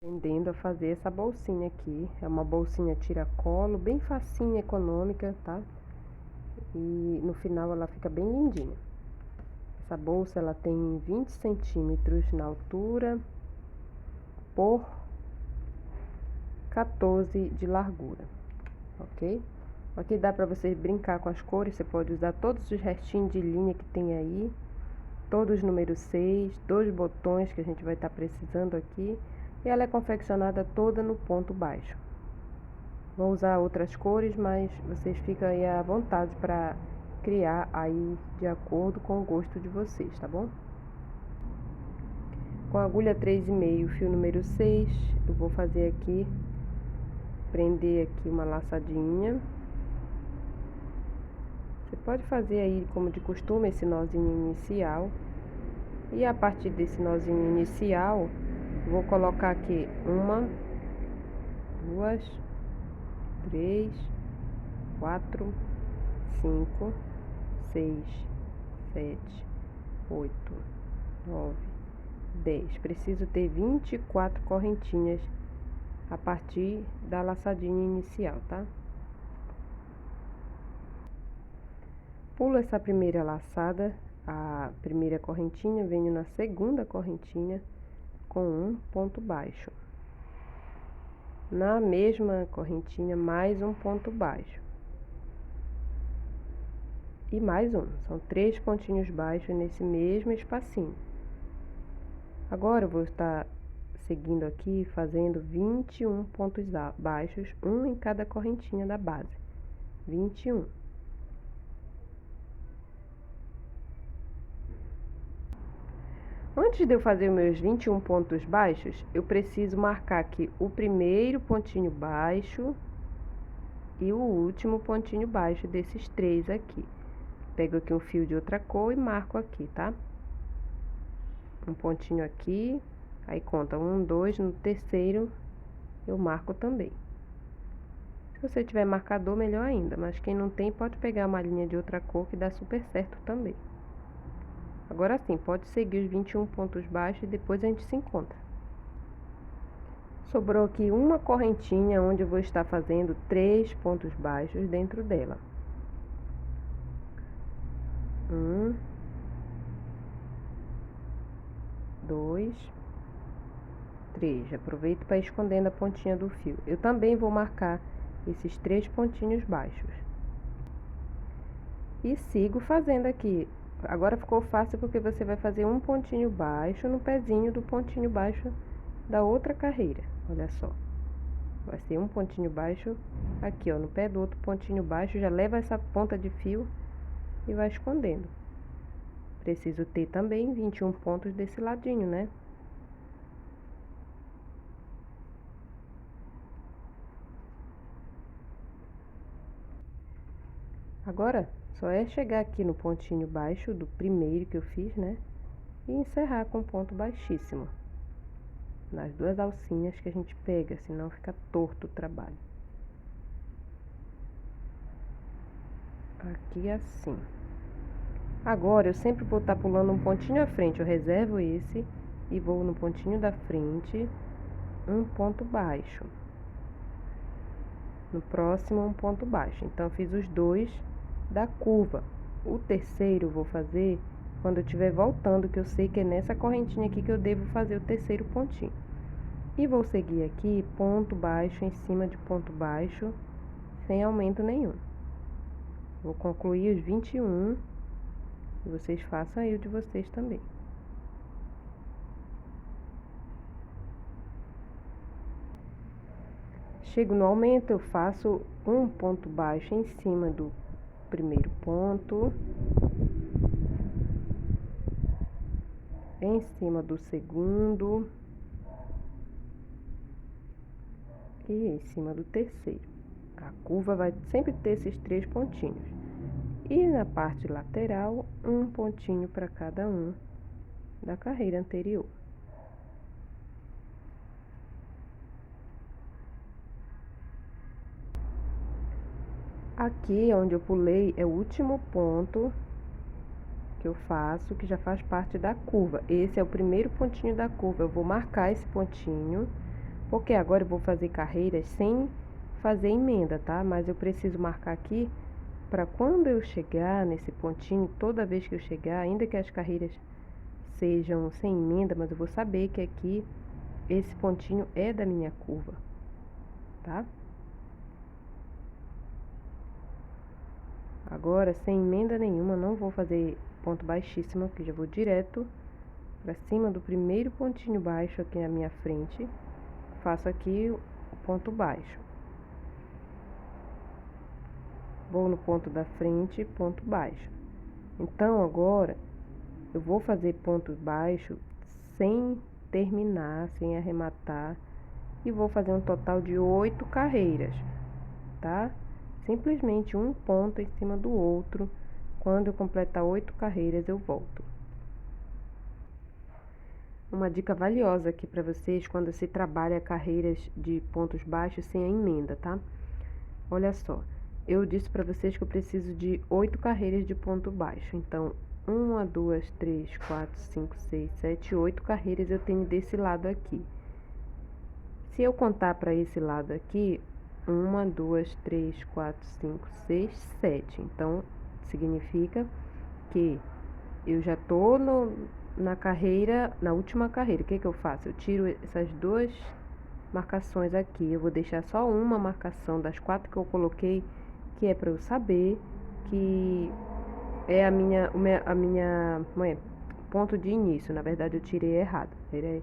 Aprendendo a fazer essa bolsinha aqui. É uma bolsinha tiracolo, bem facinha, econômica, tá? E no final ela fica bem lindinha. Essa bolsa ela tem 20 centímetros na altura por 14 de largura, ok? Aqui dá pra você brincar com as cores, você pode usar todos os restinhos de linha que tem aí, todos os números 6, 2 botões que a gente vai estar precisando aqui, e ela é confeccionada toda no ponto baixo. Vou usar outras cores, mas vocês ficam aí à vontade para criar aí de acordo com o gosto de vocês, tá bom? Com a agulha 3,5, fio número 6, eu vou fazer aqui, prender aqui uma laçadinha. Você pode fazer aí, como de costume, esse nozinho inicial. E a partir desse nozinho inicial, vou colocar aqui 1, 2, 3, 4, 5, 6, 7, 8, 9, 10. Preciso ter 24 correntinhas a partir da laçadinha inicial, tá? Pulo essa primeira laçada, a primeira correntinha, venho na segunda correntinha com um ponto baixo. Na mesma correntinha, mais um ponto baixo. E mais um, são 3 pontinhos baixos nesse mesmo espacinho. Agora eu vou estar seguindo aqui, fazendo 21 pontos baixos, um em cada correntinha da base. 21. Antes de eu fazer os meus 21 pontos baixos, eu preciso marcar aqui o primeiro pontinho baixo e o último pontinho baixo desses 3 aqui. Pego aqui um fio de outra cor e marco aqui, tá? Um pontinho aqui, aí conta 1, 2, no terceiro eu marco também. Se você tiver marcador, melhor ainda, mas quem não tem pode pegar uma linha de outra cor que dá super certo também. Agora sim, pode seguir os 21 pontos baixos e depois a gente se encontra. Sobrou aqui uma correntinha onde eu vou estar fazendo 3 pontos baixos dentro dela. 1, 2, 3. Aproveito para ir escondendo a pontinha do fio. Eu também vou marcar esses 3 pontinhos baixos. E sigo fazendo aqui. Agora ficou fácil porque você vai fazer um pontinho baixo no pezinho do pontinho baixo da outra carreira. Olha só. Vai ser um pontinho baixo aqui, ó, no pé do outro pontinho baixo. Já leva essa ponta de fio e vai escondendo. Preciso ter também 21 pontos desse ladinho, né? Agora, só é chegar aqui no pontinho baixo do primeiro que eu fiz, né? E encerrar com ponto baixíssimo. Nas 2 alcinhas que a gente pega, senão fica torto o trabalho. Aqui assim. Agora, eu sempre vou estar pulando um pontinho à frente. Eu reservo esse e vou no pontinho da frente, um ponto baixo. No próximo, um ponto baixo. Então, eu fiz os 2 da curva. O terceiro eu vou fazer quando eu estiver voltando, que eu sei que é nessa correntinha aqui que eu devo fazer o terceiro pontinho. E vou seguir aqui ponto baixo em cima de ponto baixo, sem aumento nenhum. Vou concluir os 21, e vocês façam aí o de vocês também. Chego no aumento, eu faço um ponto baixo em cima do primeiro ponto, em cima do segundo e em cima do terceiro. A curva vai sempre ter esses 3 pontinhos. E na parte lateral, um pontinho para cada um da carreira anterior. Aqui onde eu pulei é o último ponto que eu faço, que já faz parte da curva. Esse é o primeiro pontinho da curva. Eu vou marcar esse pontinho, Porque agora eu vou fazer carreiras sem fazer emenda, tá? Mas eu preciso marcar aqui para quando eu chegar nesse pontinho, toda vez que eu chegar, ainda que as carreiras sejam sem emenda, mas eu vou saber que aqui esse pontinho é da minha curva, tá? Agora, sem emenda nenhuma, não vou fazer ponto baixíssimo, aqui já vou direto para cima do primeiro pontinho baixo aqui na minha frente. Faço aqui o ponto baixo. Vou no ponto da frente, ponto baixo. Então, agora, eu vou fazer ponto baixo sem terminar, sem arrematar. E vou fazer um total de 8 carreiras, tá? Simplesmente um ponto em cima do outro. Quando eu completar 8 carreiras, eu volto. Uma dica valiosa aqui para vocês quando se trabalha carreiras de pontos baixos sem a emenda, tá? Olha só, eu disse para vocês que eu preciso de 8 carreiras de ponto baixo. Então, 1, 2, 3, 4, 5, 6, 7, 8 carreiras eu tenho desse lado aqui. Se eu contar para esse lado aqui, 1, 2, 3, 4, 5, 6, 7. Então, significa que eu já tô na carreira, na última carreira. O que que eu faço? Eu tiro essas duas marcações aqui. Eu vou deixar só uma marcação das 4 que eu coloquei, que é para eu saber que é a minha ponto de início. Na verdade, eu tirei errado. Tirei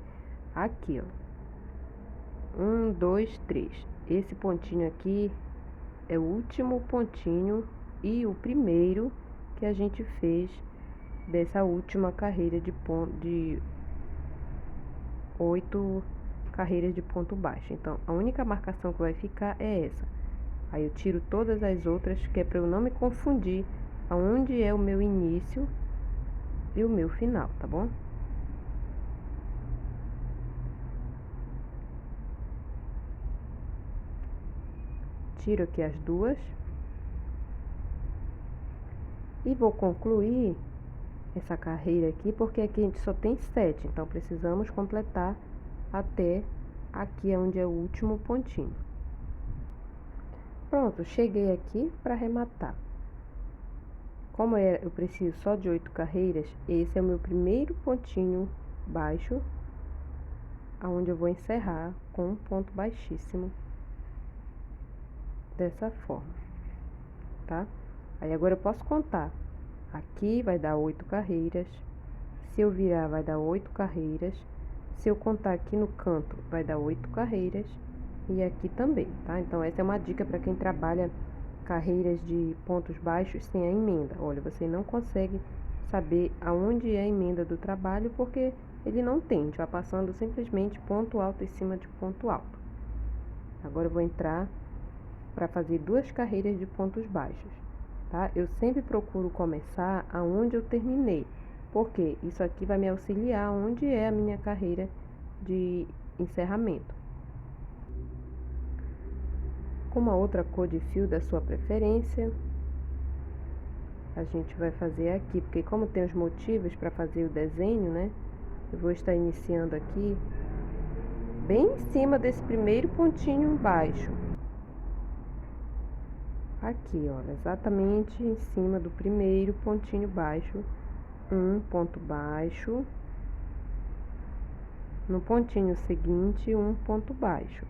aqui, ó. 1, 2, 3. Esse pontinho aqui é o último pontinho e o primeiro que a gente fez dessa última carreira de 8 carreiras de ponto baixo. Então, a única marcação que vai ficar é essa. Aí eu tiro todas as outras, que é para eu não me confundir aonde é o meu início e o meu final, tá bom? Tiro aqui as duas. E vou concluir essa carreira aqui, porque aqui a gente só tem 7, então precisamos completar até aqui onde é o último pontinho. Pronto, cheguei aqui para arrematar. Como eu preciso só de 8 carreiras, esse é o meu primeiro pontinho baixo, aonde eu vou encerrar com um ponto baixíssimo, dessa forma, tá? Aí agora eu posso contar. Aqui vai dar 8 carreiras. Se eu virar, vai dar 8 carreiras. Se eu contar aqui no canto, vai dar 8 carreiras. E aqui também, tá? Então, essa é uma dica para quem trabalha carreiras de pontos baixos sem a emenda. Olha, você não consegue saber aonde é a emenda do trabalho, porque ele não tem. A gente vai passando simplesmente ponto alto em cima de ponto alto. Agora, eu vou entrar para fazer 2 carreiras de pontos baixos. Tá? Eu sempre procuro começar aonde eu terminei, porque isso aqui vai me auxiliar onde é a minha carreira de encerramento. Com uma outra cor de fio da sua preferência, a gente vai fazer aqui, porque como tem os motivos para fazer o desenho, né? Eu vou estar iniciando aqui, bem em cima desse primeiro pontinho baixo. Aqui, olha, exatamente em cima do primeiro pontinho baixo, um ponto baixo. No pontinho seguinte, um ponto baixo.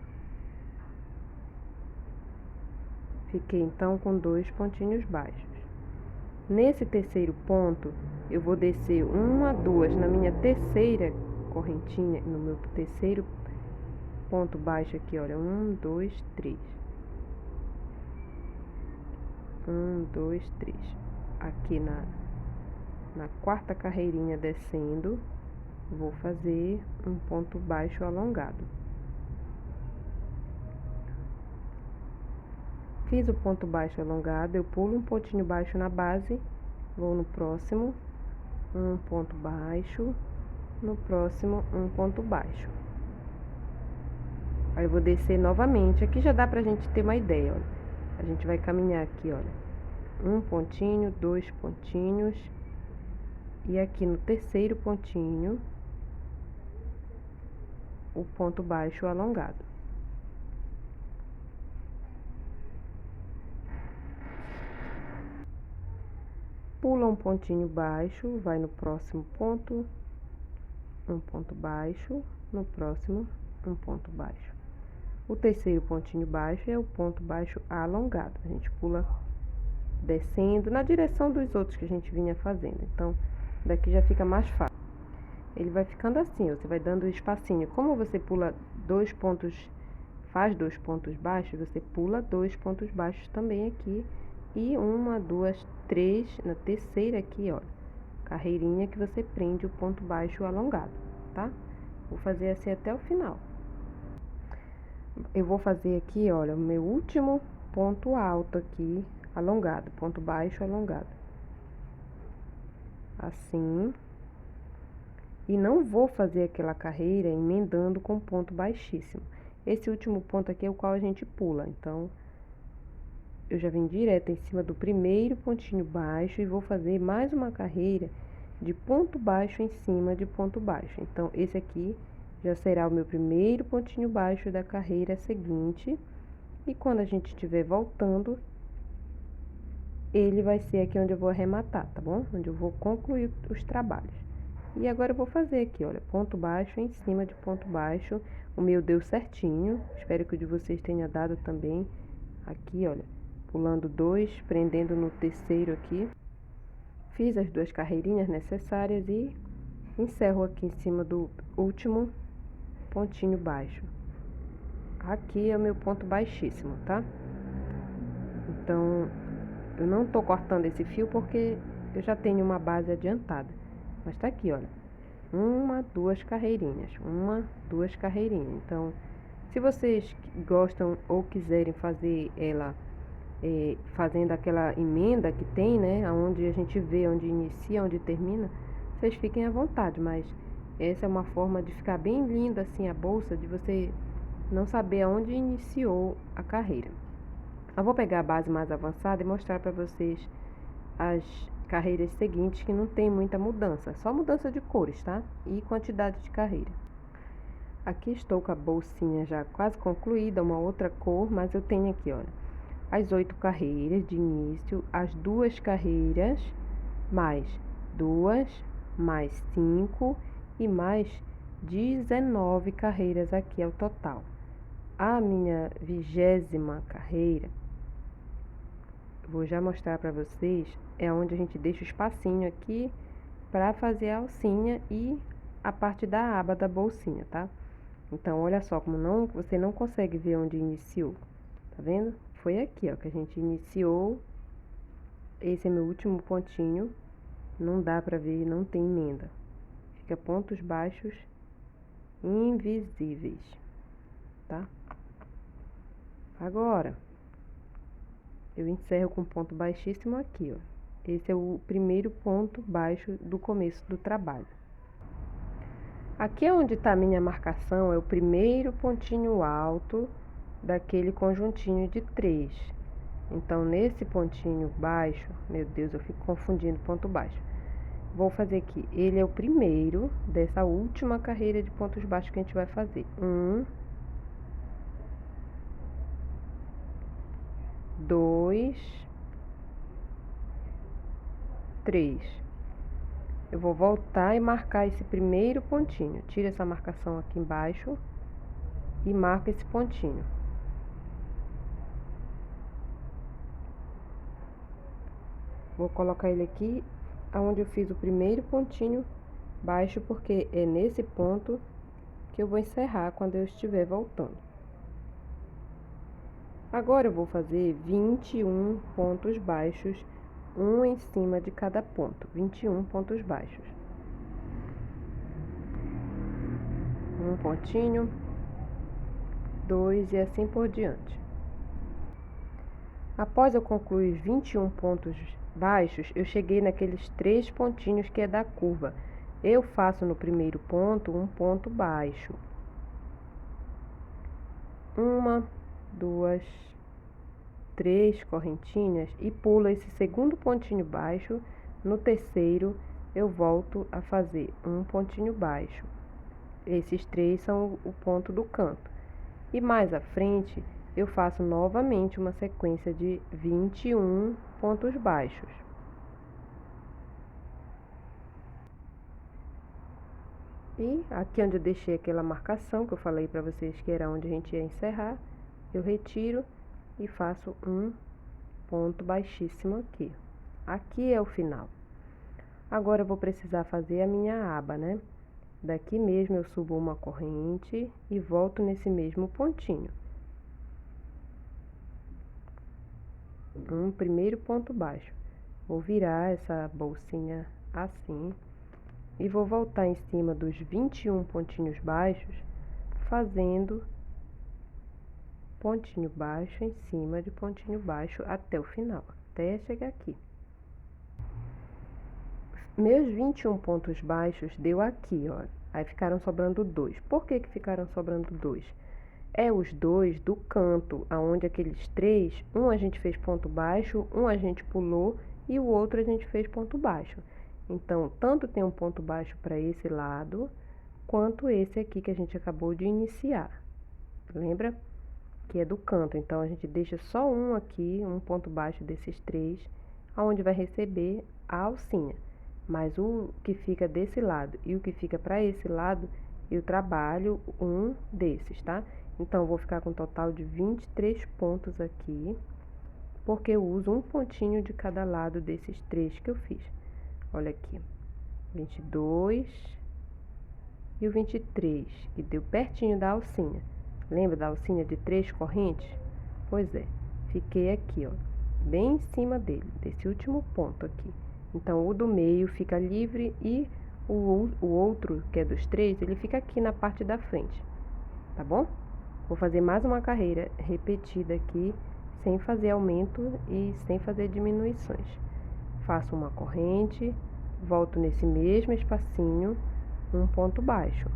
Fiquei então com 2 pontinhos baixos. Nesse terceiro ponto, eu vou descer 1, 2 na minha terceira correntinha, no meu terceiro ponto baixo aqui, olha, 1, 2, 3. 1, 2, 3. Aqui na quarta carreirinha descendo, vou fazer um ponto baixo alongado. Fiz o ponto baixo alongado, eu pulo um pontinho baixo na base, vou no próximo, um ponto baixo, no próximo, um ponto baixo. Aí eu vou descer novamente, aqui já dá pra gente ter uma ideia, olha. A gente vai caminhar aqui, olha, um pontinho, 2 pontinhos, e aqui no terceiro pontinho, o ponto baixo alongado. Pula um pontinho baixo, vai no próximo ponto, um ponto baixo, no próximo, um ponto baixo. O terceiro pontinho baixo é o ponto baixo alongado. A gente pula descendo na direção dos outros que a gente vinha fazendo. Então, daqui já fica mais fácil. Ele vai ficando assim, ó, você vai dando espacinho. Como você pula dois pontos, faz dois pontos baixos, você pula dois pontos baixos também aqui. E uma, duas, três, na terceira aqui, ó, carreirinha que você prende o ponto baixo alongado, tá? Vou fazer assim até o final. Eu vou fazer aqui, olha, o meu último ponto alto aqui, alongado, ponto baixo alongado. Assim. E não vou fazer aquela carreira emendando com ponto baixíssimo. Esse último ponto aqui é o qual a gente pula, então eu já vim direto em cima do primeiro pontinho baixo e vou fazer mais uma carreira de ponto baixo em cima de ponto baixo. Então, esse aqui já será o meu primeiro pontinho baixo da carreira seguinte. E quando a gente estiver voltando, ele vai ser aqui onde eu vou arrematar, tá bom? Onde eu vou concluir os trabalhos. E agora eu vou fazer aqui, olha, ponto baixo em cima de ponto baixo. O meu deu certinho, espero que o de vocês tenha dado também. Aqui, olha, pulando dois, prendendo no terceiro aqui. Fiz as duas carreirinhas necessárias e encerro aqui em cima do último pontinho baixo. Aqui é o meu ponto baixíssimo, tá? Então, eu não tô cortando esse fio porque eu já tenho uma base adiantada. Mas tá aqui, olha, uma, duas carreirinhas, uma, duas carreirinhas. Então, se vocês gostam ou quiserem fazer ela fazendo aquela emenda que tem, né, onde a gente vê onde inicia, onde termina, vocês fiquem à vontade, mas essa é uma forma de ficar bem linda assim a bolsa, de você não saber aonde iniciou a carreira. Eu vou pegar a base mais avançada e mostrar para vocês as carreiras seguintes que não tem muita mudança, só mudança de cores, tá? E quantidade de carreira. Aqui estou com a bolsinha já quase concluída, uma outra cor, mas eu tenho aqui, olha, as 8 carreiras de início, as 2 carreiras, mais 2, mais 5 e mais 19 carreiras aqui é o total. A minha 20ª carreira, vou já mostrar para vocês, é onde a gente deixa o espacinho aqui para fazer a alcinha e a parte da aba da bolsinha, tá? Então, olha só como você não consegue ver onde iniciou, tá vendo? Foi aqui, ó, que a gente iniciou. Esse é meu último pontinho, não dá pra ver, não tem emenda. Fica pontos baixos invisíveis, tá? Agora, eu encerro com ponto baixíssimo aqui, ó. Esse é o primeiro ponto baixo do começo do trabalho. Aqui é onde tá a minha marcação, é o primeiro pontinho alto daquele conjuntinho de 3. Então, nesse pontinho baixo, meu Deus, eu fico confundindo ponto baixo. Vou fazer aqui, ele é o primeiro dessa última carreira de pontos baixos que a gente vai fazer. 1, 2, 3. Eu vou voltar e marcar esse primeiro pontinho. Tira essa marcação aqui embaixo e marca esse pontinho. Vou colocar ele aqui onde eu fiz o primeiro pontinho baixo, porque é nesse ponto que eu vou encerrar quando eu estiver voltando. Agora eu vou fazer 21 pontos baixos, um em cima de cada ponto, 21 pontos baixos. Um pontinho, 2 e assim por diante. Após eu concluir 21 pontos baixos, eu cheguei naqueles 3 pontinhos que é da curva. Eu faço no primeiro ponto um ponto baixo. 1, 2, 3 correntinhas e pulo esse segundo pontinho baixo. No terceiro, eu volto a fazer um pontinho baixo. Esses 3 são o ponto do canto. E mais à frente, eu faço novamente uma sequência de 21 pontos baixos. E aqui onde eu deixei aquela marcação que eu falei para vocês que era onde a gente ia encerrar, eu retiro e faço um ponto baixíssimo aqui. Aqui é o final. Agora eu vou precisar fazer a minha aba, né? Daqui mesmo eu subo uma corrente e volto nesse mesmo pontinho. Um primeiro ponto baixo. Vou virar essa bolsinha assim e vou voltar em cima dos 21 pontinhos baixos, fazendo pontinho baixo em cima de pontinho baixo até o final, até chegar aqui. Meus 21 pontos baixos deu aqui, ó. Aí ficaram sobrando 2. Por que que ficaram sobrando 2? É os 2 do canto, aonde aqueles 3, um a gente fez ponto baixo, um a gente pulou e o outro a gente fez ponto baixo. Então, tanto tem um ponto baixo para esse lado, quanto esse aqui que a gente acabou de iniciar. Lembra? Que é do canto. Então, a gente deixa só um aqui, um ponto baixo desses 3, aonde vai receber a alcinha. Mas o que fica desse lado e o que fica para esse lado, eu trabalho um desses, tá? Então, eu vou ficar com um total de 23 pontos aqui, porque eu uso um pontinho de cada lado desses 3 que eu fiz. Olha aqui, 22 e o 23, que deu pertinho da alcinha. Lembra da alcinha de 3 correntes? Pois é, fiquei aqui, ó, bem em cima dele, desse último ponto aqui. Então, o do meio fica livre e o outro, que é dos 3, ele fica aqui na parte da frente, tá bom? Vou fazer mais uma carreira repetida aqui, sem fazer aumento e sem fazer diminuições. Faço uma corrente, volto nesse mesmo espacinho, um ponto baixo.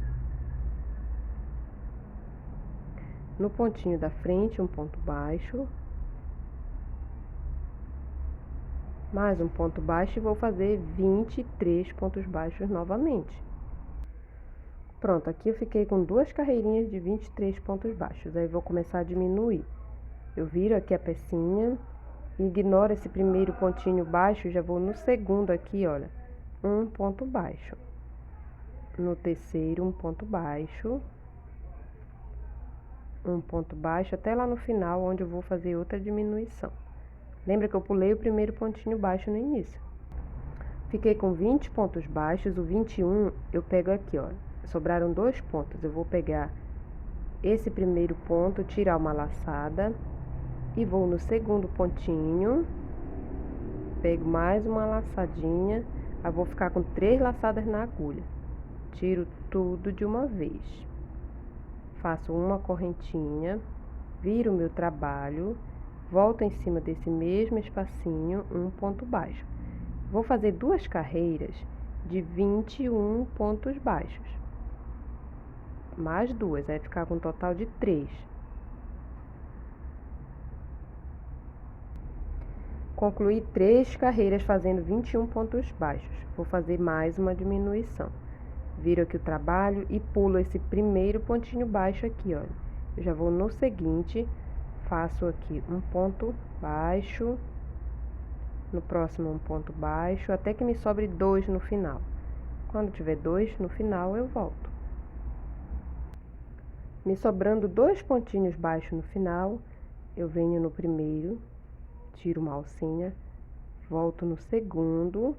No pontinho da frente, um ponto baixo. Mais um ponto baixo e vou fazer 23 pontos baixos novamente. Pronto, aqui eu fiquei com 2 carreirinhas de 23 pontos baixos. Aí vou começar a diminuir. Eu viro aqui a pecinha, ignoro esse primeiro pontinho baixo, já vou no segundo aqui, olha, um ponto baixo. No terceiro, um ponto baixo. Um ponto baixo até lá no final, onde eu vou fazer outra diminuição. Lembra que eu pulei o primeiro pontinho baixo no início. Fiquei com 20 pontos baixos, o 21 eu pego aqui, ó. Sobraram 2 pontos, eu vou pegar esse primeiro ponto, tirar uma laçada e vou no segundo pontinho, pego mais uma laçadinha, aí vou ficar com 3 laçadas na agulha. Tiro tudo de uma vez. Faço uma correntinha, viro o meu trabalho, volto em cima desse mesmo espacinho, um ponto baixo. Vou fazer 2 carreiras de 21 pontos baixos. Mais 2, vai ficar com um total de 3. Concluí 3 carreiras fazendo 21 pontos baixos. Vou fazer mais uma diminuição. Viro aqui o trabalho e pulo esse primeiro pontinho baixo aqui, olha. Eu já vou no seguinte, faço aqui um ponto baixo, no próximo um ponto baixo, até que me sobre 2 no final. Quando tiver 2 no final, eu volto. Me sobrando 2 pontinhos baixos no final, eu venho no primeiro, tiro uma alcinha, volto no segundo,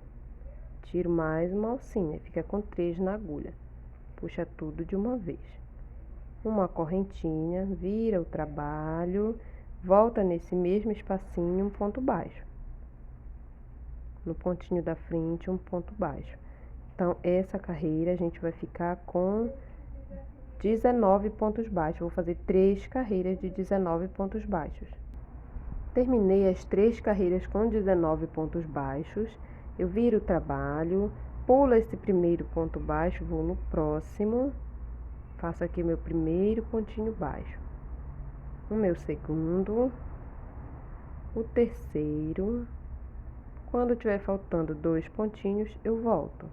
tiro mais uma alcinha, fica com 3 na agulha. Puxa tudo de uma vez. Uma correntinha, vira o trabalho, volta nesse mesmo espacinho, um ponto baixo. No pontinho da frente, um ponto baixo. Então, essa carreira a gente vai ficar com 19 pontos baixos. Vou fazer 3 carreiras de 19 pontos baixos. Terminei as 3 carreiras com 19 pontos baixos. Eu viro o trabalho, pulo esse primeiro ponto baixo, vou no próximo, faço aqui meu primeiro pontinho baixo, o meu segundo, o terceiro. Quando tiver faltando 2 pontinhos, eu volto.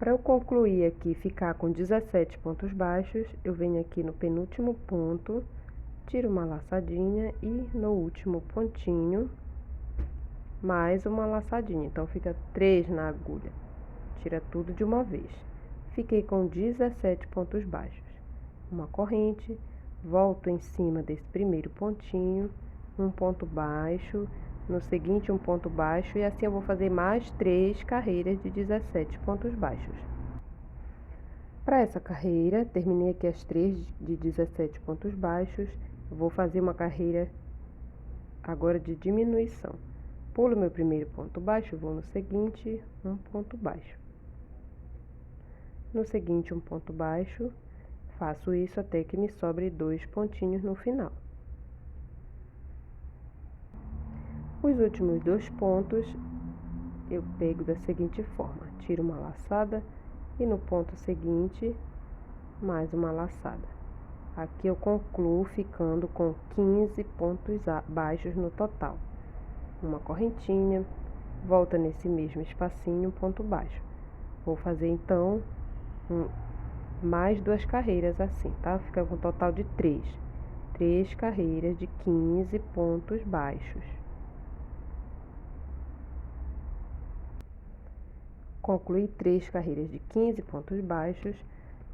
Para eu concluir aqui e ficar com 17 pontos baixos, eu venho aqui no penúltimo ponto, tiro uma laçadinha e no último pontinho, mais uma laçadinha. Então, fica 3 na agulha. Tira tudo de uma vez. Fiquei com 17 pontos baixos. Uma corrente, volto em cima desse primeiro pontinho, um ponto baixo, no seguinte um ponto baixo, e assim eu vou fazer mais 3 carreiras de 17 pontos baixos. Para essa carreira, terminei aqui as 3 de 17 pontos baixos, eu vou fazer uma carreira agora de diminuição. Pulo meu primeiro ponto baixo, vou no seguinte, um ponto baixo. No seguinte, um ponto baixo, faço isso até que me sobre 2 pontinhos no final. Os últimos 2 pontos, eu pego da seguinte forma, tiro uma laçada e no ponto seguinte, mais uma laçada. Aqui eu concluo ficando com 15 pontos baixos no total. Uma correntinha, volta nesse mesmo espacinho, ponto baixo. Vou fazer então mais 2 carreiras assim, tá? Fica com um total de 3. 3 carreiras de 15 pontos baixos. Concluí 3 carreiras de 15 pontos baixos.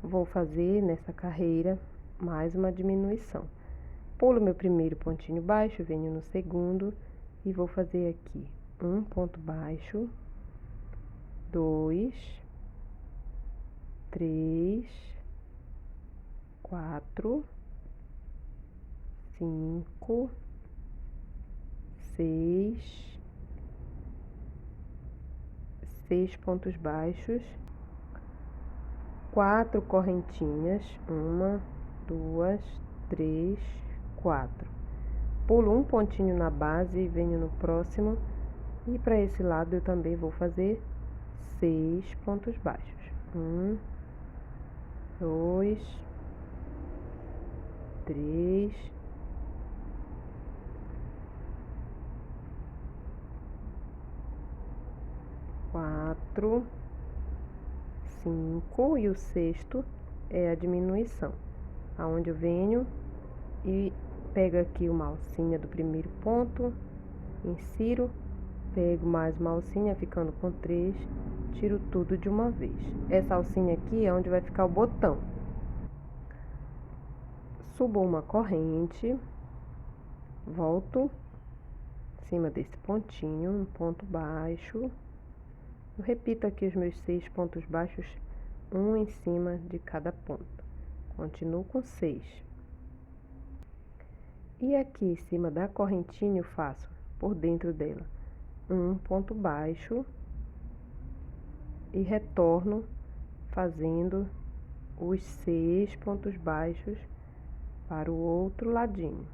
Vou fazer nessa carreira mais uma diminuição. Pulo meu primeiro pontinho baixo, venho no segundo e vou fazer aqui um ponto baixo, 2, 3, 4, 5, 6 pontos baixos, 4 correntinhas, 1, 2, 3, 4. Pulo um pontinho na base e venho no próximo, e para esse lado eu também vou fazer 6 pontos baixos. 1, 2, 3, 4, 5 e o sexto é a diminuição, aonde eu venho e pego aqui uma alcinha do primeiro ponto, insiro, pego mais uma alcinha, ficando com 3, tiro tudo de uma vez. Essa alcinha aqui é onde vai ficar o botão. Subo uma corrente, volto em cima desse pontinho, um ponto baixo. Eu repito aqui os meus 6 pontos baixos, um em cima de cada ponto. Continuo com 6. E aqui em cima da correntinha eu faço por dentro dela um ponto baixo e retorno fazendo os 6 pontos baixos para o outro ladinho.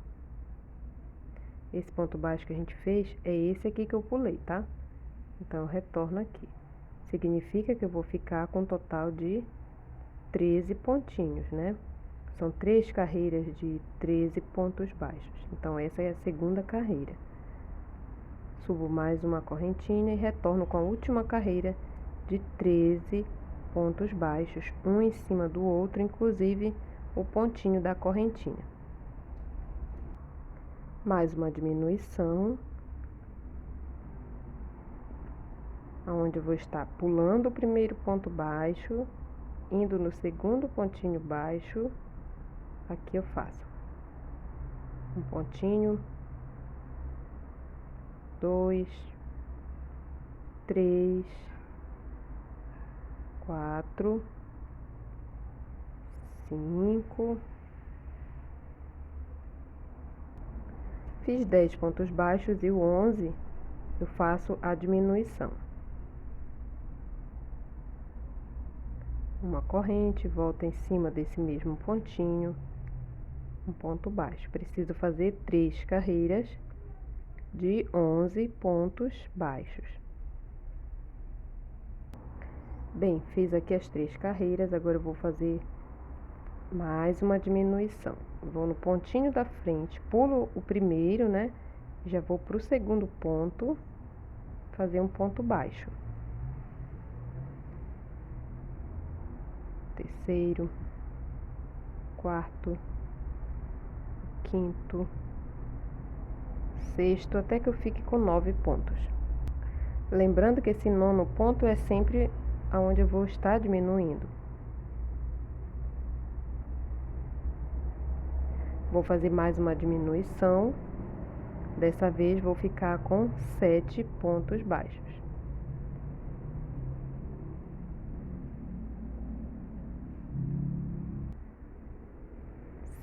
Esse ponto baixo que a gente fez é esse aqui que eu pulei, tá? Então, eu retorno aqui. Significa que eu vou ficar com um total de 13 pontinhos, né? São 3 carreiras de 13 pontos baixos. Então, essa é a segunda carreira. Subo mais uma correntinha e retorno com a última carreira de 13 pontos baixos, um em cima do outro, inclusive o pontinho da correntinha. Mais uma diminuição, onde eu vou estar pulando o primeiro ponto baixo, indo no segundo pontinho baixo. Aqui eu faço um pontinho, 2, 3, 4, 5. Fiz 10 pontos baixos e o 11 eu faço a diminuição. Uma corrente, volta em cima desse mesmo pontinho, um ponto baixo. Preciso fazer 3 carreiras de 11 pontos baixos. Bem, fiz aqui as 3 carreiras, agora eu vou fazer mais uma diminuição. Vou no pontinho da frente, pulo o primeiro, né? Já vou pro segundo ponto, fazer um ponto baixo. terceiro, quarto, quinto, sexto, até que eu fique com 9 pontos. Lembrando que esse nono ponto é sempre aonde eu vou estar diminuindo. Vou fazer mais uma diminuição. Dessa vez vou ficar com 7 pontos baixos.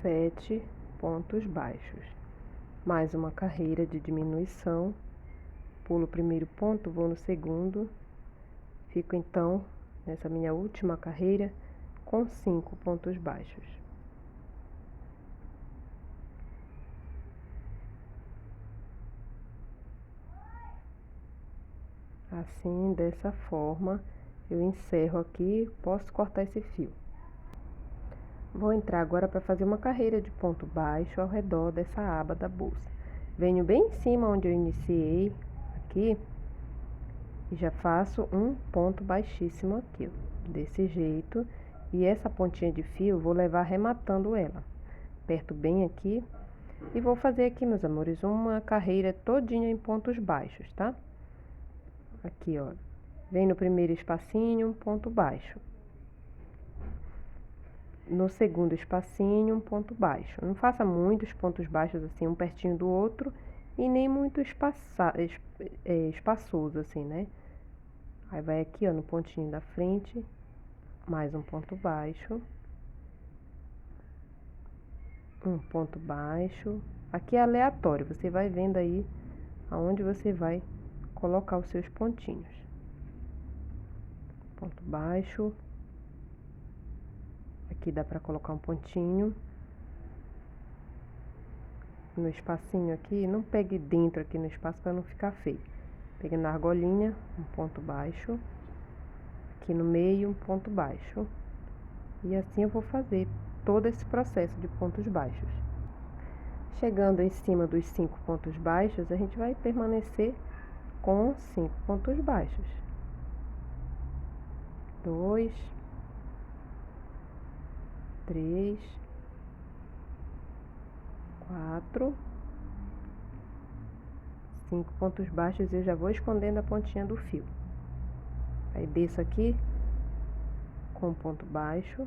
Sete pontos baixos. Mais uma carreira de diminuição. Pulo o primeiro ponto, vou no segundo. Fico então nessa minha última carreira com 5 pontos baixos. Assim, dessa forma, eu encerro aqui, posso cortar esse fio. Vou entrar agora para fazer uma carreira de ponto baixo ao redor dessa aba da bolsa. Venho bem em cima onde eu iniciei, aqui, e já faço um ponto baixíssimo aqui, ó, desse jeito. E essa pontinha de fio, vou levar arrematando ela. Aperto bem aqui e vou fazer aqui, meus amores, uma carreira todinha em pontos baixos, tá? Aqui, ó, vem no primeiro espacinho, um ponto baixo. No segundo espacinho, um ponto baixo. Não faça muitos pontos baixos assim, um pertinho do outro, e nem muito espaçoso assim, né? Aí vai aqui, ó, no pontinho da frente, mais um ponto baixo. Um ponto baixo. Aqui é aleatório, você vai vendo aí aonde você vai colocar os seus pontinhos. Ponto baixo. Aqui dá pra colocar um pontinho. No espacinho aqui, não pegue dentro aqui no espaço para não ficar feio. Pegue na argolinha, um ponto baixo. Aqui no meio, um ponto baixo. E assim eu vou fazer todo esse processo de pontos baixos. Chegando em cima dos 5 pontos baixos, a gente vai permanecer com 5 pontos baixos. 2, 3, 4, 5 pontos baixos. Eu já vou escondendo a pontinha do fio. Aí desço aqui com um ponto baixo.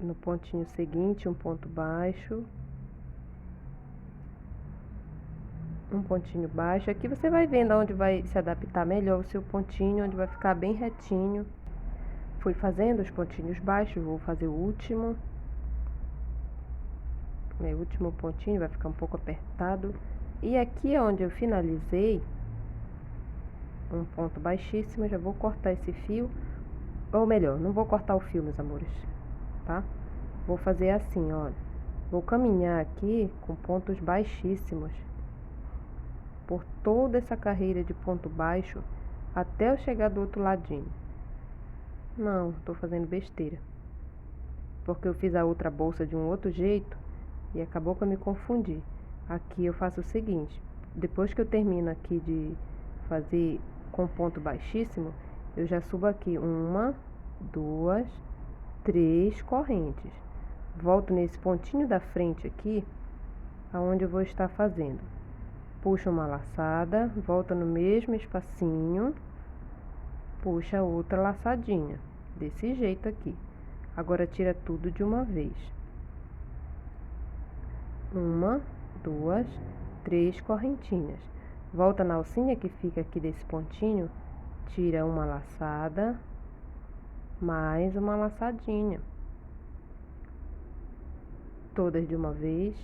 No pontinho seguinte, um ponto baixo. Um pontinho baixo. Aqui você vai vendo onde vai se adaptar melhor o seu pontinho, onde vai ficar bem retinho. Fui fazendo os pontinhos baixos, vou fazer o último. Meu último pontinho vai ficar um pouco apertado. E aqui é onde eu finalizei, um ponto baixíssimo, já vou cortar esse fio. Ou melhor, não vou cortar o fio, meus amores, tá? Vou fazer assim, olha. Vou caminhar aqui com pontos baixíssimos por toda essa carreira de ponto baixo até eu chegar do outro ladinho. Não, tô fazendo besteira, porque eu fiz a outra bolsa de um outro jeito e acabou que eu me confundi. Aqui eu faço o seguinte: depois que eu termino aqui de fazer com ponto baixíssimo, eu já subo aqui 1, 2, 3 correntes. Volto nesse pontinho da frente aqui, aonde eu vou estar fazendo. Puxa uma laçada, volta no mesmo espacinho, puxa outra laçadinha, desse jeito aqui. Agora tira tudo de uma vez. 1, 2, 3 correntinhas. Volta na alcinha que fica aqui desse pontinho, tira uma laçada, mais uma laçadinha. Todas de uma vez.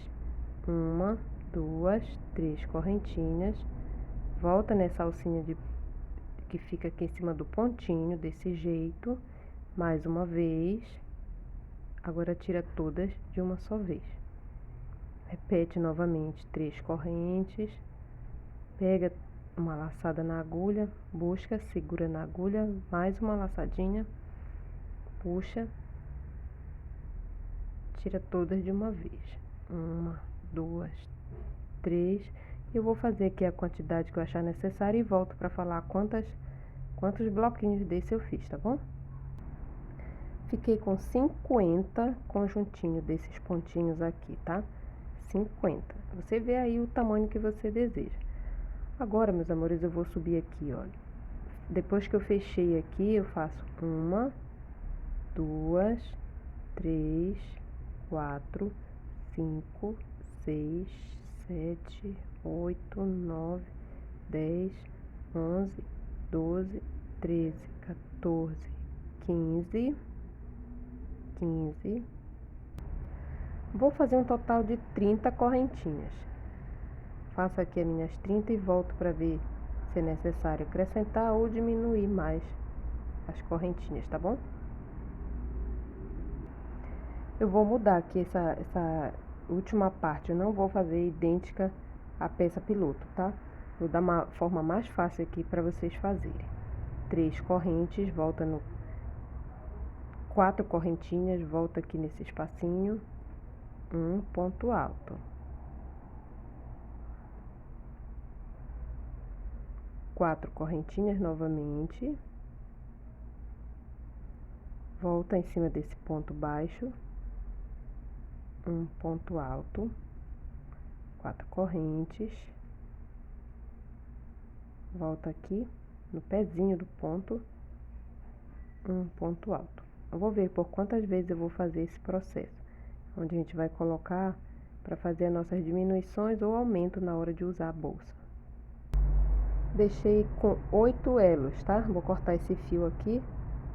1, 2, 3 correntinhas. Volta nessa alcinha que fica aqui em cima do pontinho, desse jeito, mais uma vez. Agora tira todas de uma só vez. Repete novamente 3 correntes. Pega uma laçada na agulha, busca, segura na agulha, mais uma laçadinha, puxa, tira todas de uma vez. 1, 2, 3. Eu vou fazer aqui a quantidade que eu achar necessária e volto para falar quantos bloquinhos desse eu fiz, tá bom? Fiquei com 50 conjuntinhos desses pontinhos aqui, tá? 50. Você vê aí o tamanho que você deseja. Agora, meus amores, eu vou subir aqui, olha. Depois que eu fechei aqui, eu faço 1, 2, 3, 4, 5, 6, 7, 8, 9, 10, 11, 12, 13, 14, 15. Vou fazer um total de 30 correntinhas. Faço aqui as minhas 30 e volto para ver se é necessário acrescentar ou diminuir mais as correntinhas, tá bom? Eu vou mudar aqui essa última parte, eu não vou fazer idêntica à peça piloto, tá? Vou dar uma forma mais fácil aqui para vocês fazerem. 3 correntes, volta no 4 correntinhas, volta aqui nesse espacinho, um ponto alto. Quatro correntinhas novamente, volta em cima desse ponto baixo, um ponto alto, 4 correntes, volta aqui no pezinho do ponto, um ponto alto. Eu vou ver por quantas vezes eu vou fazer esse processo, onde a gente vai colocar para fazer as nossas diminuições ou aumento na hora de usar a bolsa. Deixei com 8 elos, tá? Vou cortar esse fio aqui,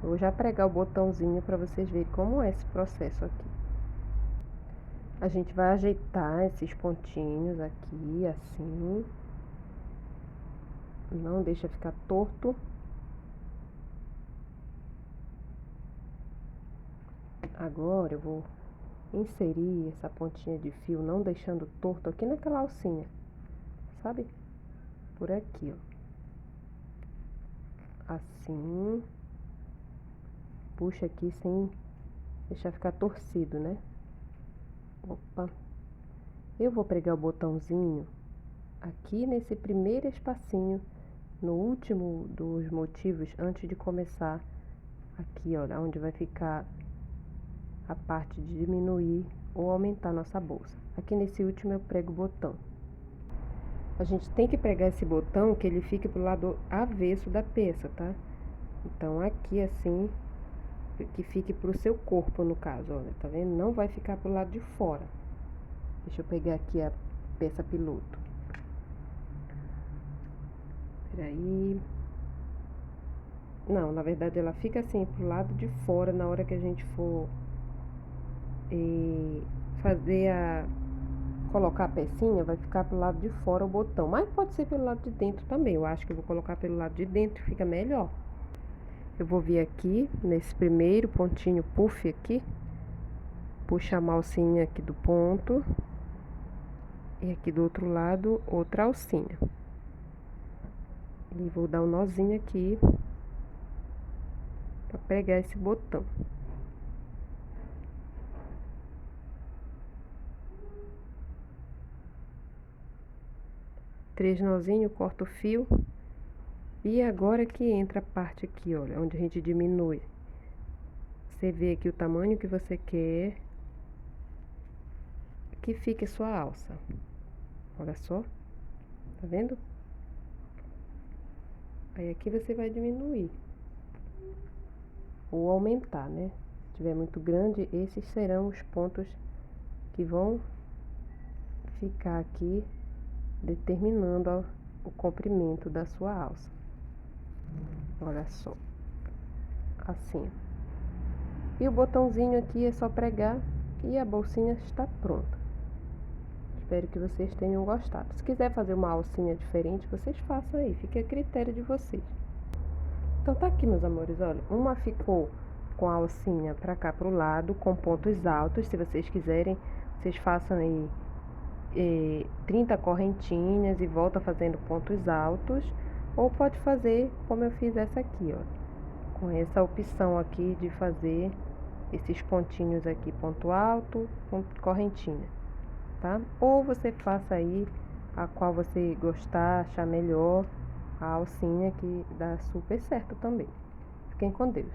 vou já pregar o botãozinho para vocês verem como é esse processo aqui. A gente vai ajeitar esses pontinhos aqui, assim. Não deixa ficar torto. Agora eu vou inserir essa pontinha de fio, não deixando torto aqui naquela alcinha, sabe? Por aqui, ó. Assim. Puxa aqui sem deixar ficar torcido, né? Opa. Eu vou pregar o botãozinho aqui nesse primeiro espacinho, no último dos motivos, antes de começar aqui, olha, onde vai ficar a parte de diminuir ou aumentar nossa bolsa. Aqui nesse último eu prego o botão. A gente tem que pregar esse botão que ele fique pro lado avesso da peça, tá? Então aqui assim, que fique pro seu corpo no caso, olha, tá vendo? Não vai ficar pro lado de fora. Deixa eu pegar aqui a peça piloto. Peraí. Não, na verdade ela fica assim pro lado de fora na hora que a gente for colocar a pecinha, vai ficar pro lado de fora o botão, mas pode ser pelo lado de dentro também. Eu acho que eu vou colocar pelo lado de dentro, fica melhor. Eu vou vir aqui nesse primeiro pontinho puff aqui, puxar a alcinha aqui do ponto e aqui do outro lado outra alcinha. E vou dar um nozinho aqui para pregar esse botão. Três nozinhos, corto o fio. E agora que entra a parte aqui, olha, onde a gente diminui. Você vê aqui o tamanho que você quer que fique a sua alça. Olha só, tá vendo? Aí aqui você vai diminuir ou aumentar, né? Se tiver muito grande, esses serão os pontos que vão ficar aqui determinando o comprimento da sua alça. Olha só, assim. E o botãozinho aqui é só pregar e a bolsinha está pronta. Espero que vocês tenham gostado. Se quiser fazer uma alcinha diferente, vocês façam aí, fica a critério de vocês. Então tá aqui, meus amores, olha, uma ficou com a alcinha pra cá pro lado, com pontos altos. Se vocês quiserem, vocês façam aí 30 correntinhas e volta fazendo pontos altos, ou pode fazer como eu fiz essa aqui, ó, com essa opção aqui de fazer esses pontinhos aqui, ponto alto, correntinha, tá? Ou você faça aí a qual você gostar, achar melhor, a alcinha que dá super certo também. Fiquem com Deus.